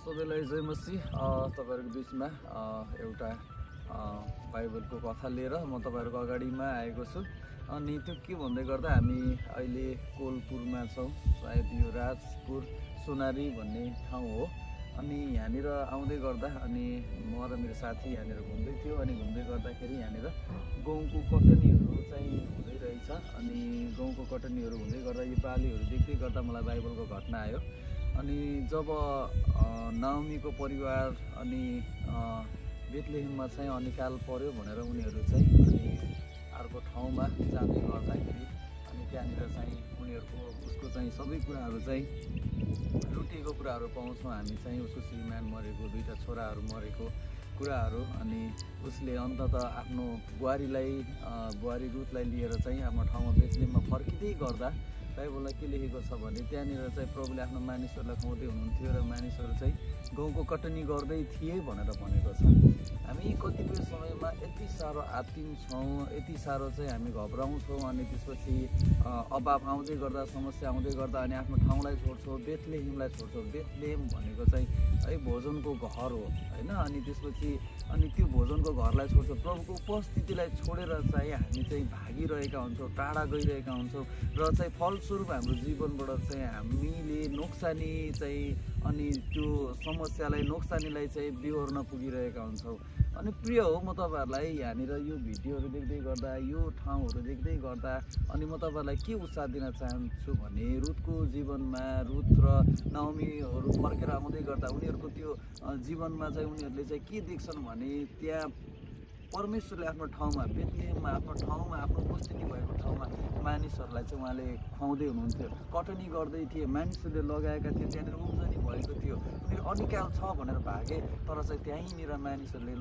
सबैलाई जय मसीह। तपाईहरुको बीचमा एउटा बाइबलको कथा लिएर म तपाईहरुको अगाडिमा आएको छु। अनि त्यो के भन्दै गर्दा हामी अहिले कोलपुरमा छौं। सायद यो राजपुर सोनारी भन्ने ठाउँ हो। अनि यहाँनिर आउँदै गर्दा अनि म र मेरो साथी यहाँनिर घुम्दै थियो। अनि घुम्दै गर्दाखेरि यहाँनिर गहुँको कटनीहरू चाहिँ हुँदै रहेछ। अनि गहुँको कटनीहरू हुँदै गर्दा यो बालीहरू देख्दै गर्दा मलाई बाइबलको घटना आयो। अनि जब नाओमीको परिवार अनि बेथलेहेममा चाहिँ अनिकाल पर्यो भनेर उनीहरू चाहिँ अनि अर्को ठाउँमा जाँदै गर्दाखेरि अनि त्यहाँनिर चाहिँ उनीहरूको उसको चाहिँ सबै कुराहरू चाहिँ लुटिएको कुराहरू पाउँछौँ हामी चाहिँ। उसको श्रीमान मरेको, दुईटा छोराहरू मरेको कुराहरू। अनि उसले अन्ततः आफ्नो बुहारी रुथलाई लिएर चाहिँ आफ्नो ठाउँमा बेथलेहेममा फर्किँदै गर्दा बाइबलमा के लेखेको छ भने त्यहाँनिर चाहिँ प्रभुले आफ्नो मानिसहरूलाई खुवाउँदै हुनुहुन्थ्यो र मानिसहरू चाहिँ गहुँको कटनी गर्दै थिए भनेर भनेको छ। हामी कतिपय समयमा यति साह्रो आत्तिन्छौँ, यति साह्रो चाहिँ हामी घबराउँछौँ। अनि त्यसपछि अभाव आउँदै गर्दा, समस्या आउँदै गर्दा अनि आफ्नो ठाउँलाई छोड्छौँ, बेथलेहेमलाई छोड्छौँ। बेथलेहेम भनेको चाहिँ है भोजनको घर हो होइन। अनि त्यसपछि अनि त्यो भोजनको घरलाई छोड्छौँ, प्रभुको उपस्थितिलाई छोडेर चाहिँ हामी चाहिँ भागिरहेका हुन्छौँ, टाढा गइरहेका हुन्छौँ र चाहिँ फलस्वरूप हाम्रो जीवनबाट चाहिँ हामीले नोक्सानी चाहिँ अनि त्यो समस्यालाई नोक्सानीलाई चाहिँ बिहोर्न पुगिरहेका हुन्छौँ। अनि प्रिय हो, म तपाईहरुलाई यहाँनिर यो भिडियोहरू देख्दै गर्दा, यो ठाउँहरू देख्दै गर्दा अनि म तपाईहरुलाई के उत्साह दिन चाहन्छु भने रुथको जीवनमा रुथ र नाओमीहरू फर्केर आउँदै गर्दा उनीहरूको त्यो जीवनमा चाहिँ उनीहरूले चाहिँ के देख्छन् भने त्यहाँ परमेश्वरले आफ्नो ठाउँमा बेथलेहेममा आफ्नो ठाउँमा आफ्नो उपस्थिति भएको ठाउँमा मानिसहरूलाई चाहिँ उहाँले खुवाउँदै हुनुहुन्थ्यो। कटनी गर्दै थिए, मानिसहरूले लगाएका थिए, त्यहाँनिर उब्जनी भएको थियो। उनीहरू अनिकाल छ भनेर भागे, तर चाहिँ त्यहीँनिर मानिसहरूले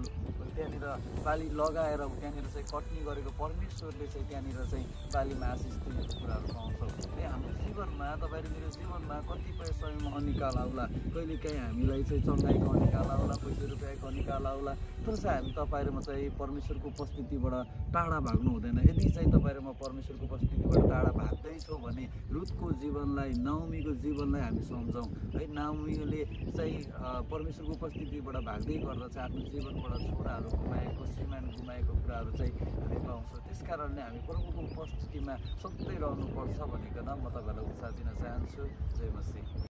त्यहाँनिर बाली लगाएर त्यहाँनिर चाहिँ कटनी गरेको परमेश्वरले चाहिँ त्यहाँनिर चाहिँ बालीमा आशिष दिएको कुराहरू पाउँछौँ। हाम्रो जीवनमा, तपाईहरु मेरो जीवनमा कतिपय समयमा अनिकाल आउला, कहिलेकाहीँ हामीलाई चाहिँ चङ्गाइको अनिकाल आउला, पैसा रुपियाँको अनिकाल आउला, तर चाहिँ हामी तपाईहरुमा चाहिँ परमेश्वरको उपस्थितिबाट टाढा भाग्नु हुँदैन। यदि चाहिँ तपाईहरुमा परमेश्वरको उपस्थितिबाट टाढा भाग्दैछौँ भने रुथको जीवनलाई, नाओमीको जीवनलाई हामी सम्झौँ है। नाओमीले चाहिँ परमेश्वरको उपस्थितिबाट भाग्दै गर्दा चाहिँ आफ्नो जीवनबाट छोराहरू गुमाएको, श्रीमान गुमाएको कुराहरू चाहिँ हामी पाउँछौँ। त्यस कारणले हामी प्रभुको उपस्थितिमा सधैँ रहनुपर्छ भनेकन म तपाईहरुलाई उत्साह दिन चाहन्छु। जय मसीह।